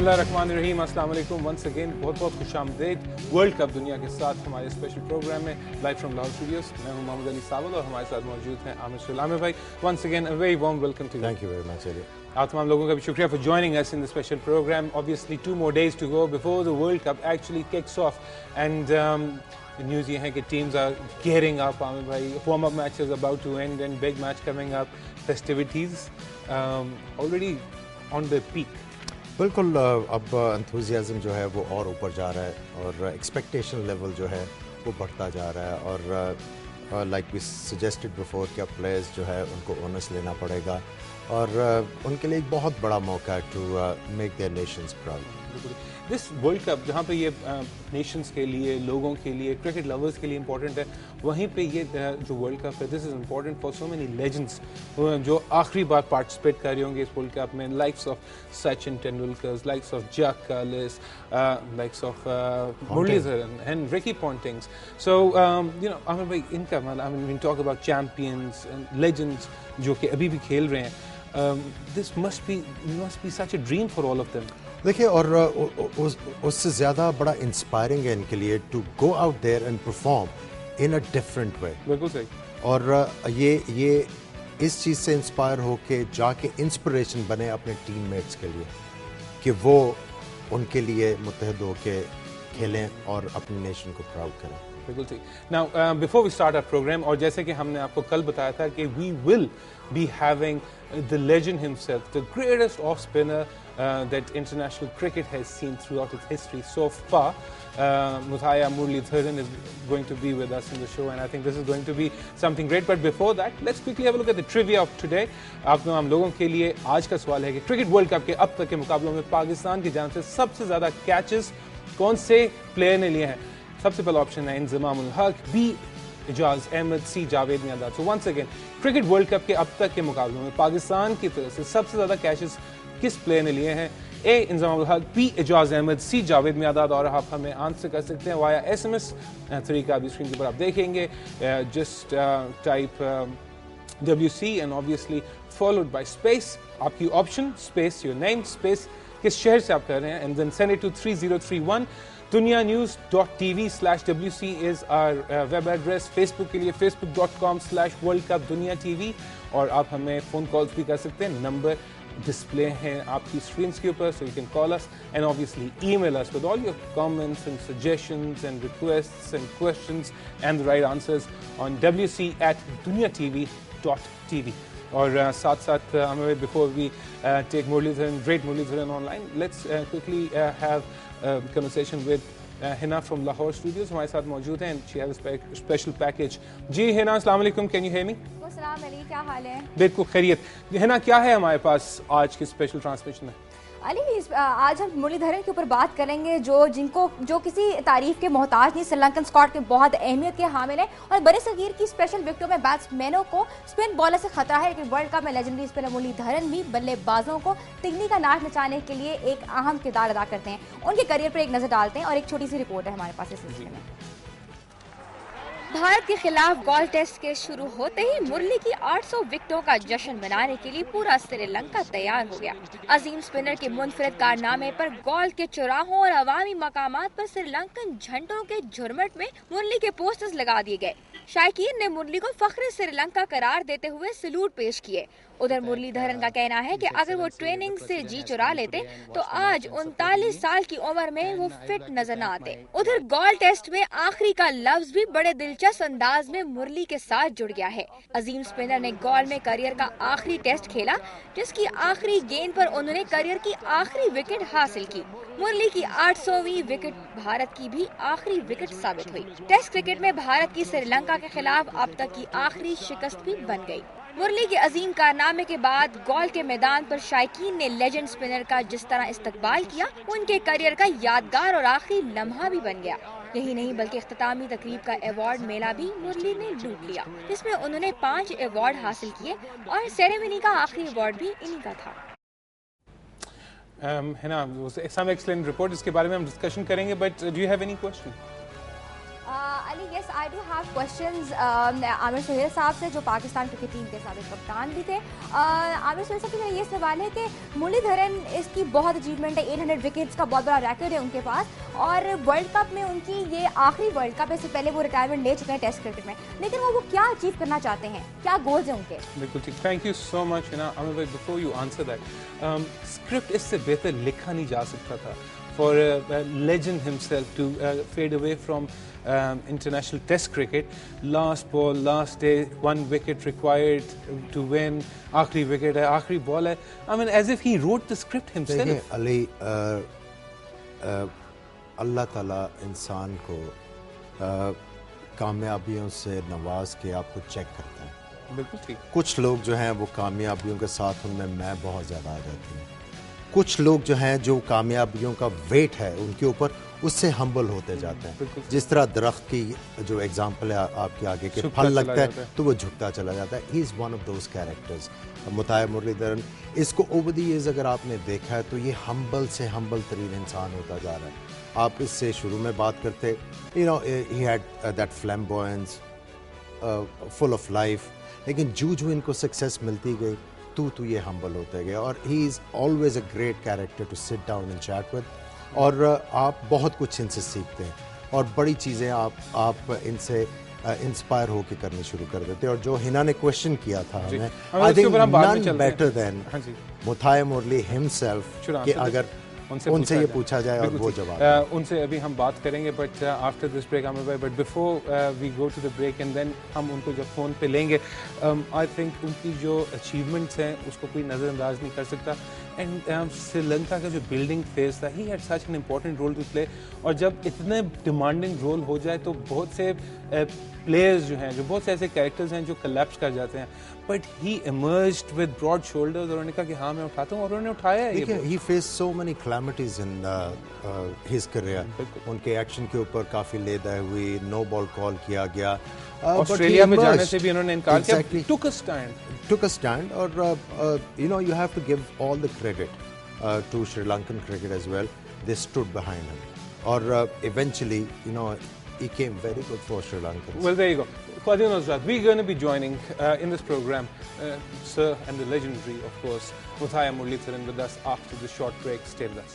बिस्मिल्लाहिर्रहमानिर्रहीम, अस्सलाम वालेकुम। वंस अगेन बहुत बहुत खुशामदीद वर्ल्ड कप दुनिया के साथ हमारे स्पेशल प्रोग्राम में लाइव फ्रॉम लाहौर स्टूडियोज। मैं हूं मोहम्मद अली सावल और हमारे साथ मौजूद हैं आमिर सलामी भाई। Once again a very warm welcome to you. Thank you very much. आप तमाम लोगों का भी शुक्रिया for joining us in the special program. Obviously 2 more days to go before the World Cup actually kicks off and news ये है कि teams are gearing up। Aamir भाई, warm up matches about to end and big match coming up, festivities already on the peak। बिल्कुल, अब enthusiasm जो है वो और ऊपर जा रहा है और एक्सपेक्टेशन लेवल जो है वो बढ़ता जा रहा है और लाइक वी सजेस्टेड बिफोर कि अब प्लेयर्स जो है उनको ओनर्स लेना पड़ेगा और उनके लिए एक बहुत बड़ा मौका है to make their nations proud. This world cup जहाँ पे ये नेशंस के लिए, लोगों के लिए, क्रिकेट लवर्स के लिए इम्पोर्टेंट है, वहीं पे ये जो वर्ल्ड कप है this is important for so many legends जो आखिरी बार पार्टिसिपेट कर रहे होंगे इस वर्ल्ड कप में। Likes of Sachin Tendulkar, likes of Jacques Kallis, likes of Muralitharan and Ricky Pontings. So you know Aamir भाई, इनका I mean talk about champions and legends जो कि अभी भी खेल रहे हैं, this must be such a dream for all of them. देखिए, और उससे ज़्यादा बड़ा इंस्पायरिंग है इनके लिए to go out there and perform in a different way. बिल्कुल सही। और ये इस चीज़ से इंस्पायर होके जाके इंस्पिरेशन बने अपने टीममेट्स के लिए कि वो उनके लिए मुत्तहद होके खेलें और अपने नेशन को प्राउड करें। बिल्कुल ठीक। Now before we start our programme, और जैसे कि हमने आपको कल बताया था कि we will be having the legend himself, the greatest of spinner that international cricket has seen throughout its history so far. Muthiah Muralitharan is going to be with us in the show and I think this is going to be something great. But before that, let's quickly have a look at the trivia of today. आप तमाम लोगों के लिए आज का सवाल है कि क्रिकेट वर्ल्ड कप के अब तक के मुकाबलों में पाकिस्तान की जानिब से सबसे ज़्यादा कैचेस कौन से प्लेयर ने लिए हैं। सबसे पहला ऑप्शन है Inzamam ul Haq, B Ijaz Ahmed, C Javed Miandad. So once again, cricket world cup के अब तक के मुकाबलों में पाकिस्तान की तरफ से सबसे ज़्यादा कैचेस किस प्लेयर ने लिए हैं। ए इंज़माम उल हक, बी एजाज अहमद, सी जावेद मियांदाद। और आप हमें आंसर कर सकते हैं वाया SMS। तरीका अभी स्क्रीन पर आप देखेंगे। Just type WC and obviously followed by space, आपकी option, space your name, space किस शहर से आप कर रहे हैं, and then send it to 3031। dunianews.tv/WC is our web address। Facebook के लिए facebook.com/worldcupduniatv। और आप हमें फ़ोन कॉल्स भी कर सकते हैं, नंबर डिस्प्ले हैं आपकी स्क्रीन्स के ऊपर, so you can call us and obviously email us with all your comments and suggestions and requests and questions and the right answers on wc@duniatv.tv। और साथ साथ हमें before we take Muralitharan, great Muralitharan online, let's quickly have a conversation with Hina from Lahore studios। हमारे साथ मौजूद हैं and she has a special package। जी हिना, अस्सलाम वालेकुम, can you hear me? अस्सलाम अली, क्या हाल है? बिल्कुल खैरियत। हिना, क्या है हमारे पास आज की स्पेशल ट्रांसमिशन में? अली, आज हम मुरलीधरन के ऊपर बात करेंगे जो किसी तारीफ के मोहताज नहीं, श्रीलंकन स्क्वाड के बहुत अहमियत के हामिल है और बड़े सगीर की स्पेशल विकेटों में बैट्समैनों को स्पिन बॉलर से खतरा है। लेकिन वर्ल्ड कप में लेजेंडरी स्पिनर मुरलीधरन भी बल्लेबाजों को तिगनी का नाच नचाने के लिए एक अहम किरदार अदा करते हैं। उनके करियर पर एक नजर डालते हैं और एक छोटी सी रिपोर्ट है हमारे पास इस सिलसिले में। भारत के खिलाफ गॉल टेस्ट के शुरू होते ही मुरली की 800 विकेटों का जश्न मनाने के लिए पूरा श्रीलंका तैयार हो गया। अजीम स्पिनर के मुनफरिद कारनामे पर गॉल के चौराहों और अवामी मकामात पर श्रीलंकन झंडों के झुरमट में मुरली के पोस्टर्स लगा दिए गए। शायकीन ने मुरली को फख्रे श्रीलंका करार देते हुए सैल्यूट पेश किए। उधर मुरलीधरन का कहना है कि अगर वो ट्रेनिंग से जी चुरा लेते तो आज 39 साल की उम्र में वो फिट नजर न आते। उधर गॉल टेस्ट में आखिरी का लफ्ज भी बड़े दिलचस्प अंदाज में मुरली के साथ जुड़ गया है। अजीम स्पिनर ने गॉल में करियर का आखिरी टेस्ट खेला, जिसकी आखिरी गेंद पर उन्होंने करियर की आखिरी विकेट हासिल की। मुरली की 800वीं विकेट भारत की भी आखिरी विकेट साबित हुई। टेस्ट क्रिकेट में भारत की श्रीलंका के खिलाफ अब तक की आखिरी शिकस्त भी बन गई। मुरली के अजीम कारनामे के बाद गॉल के मैदान पर शायकीन ने लेजेंड स्पिनर का जिस तरह इस्तकबाल किया, उनके करियर का यादगार और आखिरी लम्हा भी बन गया। यही नहीं बल्कि इख्तितामी तकरीब का अवार्ड मेला भी मुरली ने लूट लिया, जिसमें उन्होंने 5 अवार्ड हासिल किए और सेरेमनी का आखिरी अवार्ड भी इन्हीं का था। है ना, some excellent report, इसके बारे में हम डिस्कशन करेंगे, but do you have any question? Ali yes I do have questions Aamir Sohail sahab سے جو پاکستان کرکٹ ٹیم کے سابق کپتان بھی تھے. عامر سہیل صاحب کا میرا یہ سوال ہے کہ مرلی دھرن اس کی بہت اچیومنٹ ہے, 800 وکٹس کا بہت بڑا ریکارڈ ہے ان کے پاس, اور ورلڈ کپ میں ان کی یہ آخری ورلڈ کپ ہے, اس سے پہلے وہ ریٹائرمنٹ لے چکے ہیں ٹیسٹ کرکٹ میں, لیکن وہ کیا اچیو کرنا چاہتے ہیں, کیا گولز ہیں ان کے؟ بالکل ٹھیک, thank you so much. Aamir بھائی before you answer that, script اس سے بہتر لکھا نہیں جا سکتا تھا for a legend himself to fade away from international test cricket. Last ball, last day, 1 wicket required to win. Aakhri wicket hai, aakhri ball hai. I mean, as if he wrote the script himself. دیکھیں علی, اللہ تعالیٰ انسان کو کامیابیوں سے نواز کے آپ کو check کرتا ہے. بالکل ٹھیک. کچھ لوگ جو ہیں وہ کامیابیوں کے ساتھ ان میں بہت زیادہ آ جاتی ہیں. کچھ لوگ جو ہیں جو کامیابیوں کا ویٹ ہے ان کے اوپر, اس سے ہمبل ہوتے جاتے ہیں. جس طرح درخت کی جو ایگزامپل ہے آپ کے آگے کہ پھل لگتا ہے تو وہ جھکتا چلا جاتا ہے. He is one of those characters. متاع مرلی دھرن, اس کو اوور دی ایئرز اگر آپ نے دیکھا ہے تو یہ ہمبل سے ہمبل ترین انسان ہوتا جا رہا ہے. آپ اس سے شروع میں بات کرتے, you know he had that flamboyance, full of life, لیکن جو ان کو سکسیس ملتی گئی تو یہ ہمبل ہوتے گئے. اور he is always a great character to sit down and chat with. اور آپ بہت کچھ ان سے سیکھتے ہیں اور بڑی چیزیں آپ ان سے انسپائر ہو کے کرنی شروع کر دیتے. اور جو ہنا نے کوشچن کیا تھا ہمیں, آئی تھنک نن بیٹر دین متاع مرلی ہمسیلف, کہ اگر ان سے یہ پوچھا جائے اور وہ جواب. ان سے ابھی ہم بات کریں گے, but after this break Aamir بھائی, but before we go to the break and then ہم ان کو جب فون پہ لیں گے, آئی تھنک ان کی جو اچیومنٹس ہیں اس کو کوئی نظر انداز نہیں کر سکتا. اینڈ سری لنکا کا جو بلڈنگ فیز تھا, he had such an important role to play. اور جب اتنے ڈیمانڈنگ رول ہو جائے تو بہت سے پلیئرز جو ہیں, جو بہت سے ایسے کیریکٹرز ہیں جو کلیپس کر جاتے ہیں, but he emerged with broad shoulders, اور انہوں نے کہا کہ ہاں میں اٹھاتا ہوں, اور انہوں نے اٹھایا ہے. He faced so many calamities in his career. ان کے ایکشن کے اوپر کافی لیدہ ہوئی, نو بال کال کیا گیا, آسٹریلیا میں جانے سے بھی انہوں نے انکار کیا, ٹک اے اسٹینڈ. اور you know you have to give all the credit to Sri Lankan cricket as well. They stood behind him, اور eventually you know he came very good for Sri Lanka. Well, there you go. Qadir Nusrat, we're going to be joining in this program Sir and the legendary, of course, Muttiah Muralitharan with us after this short break. Stay with us.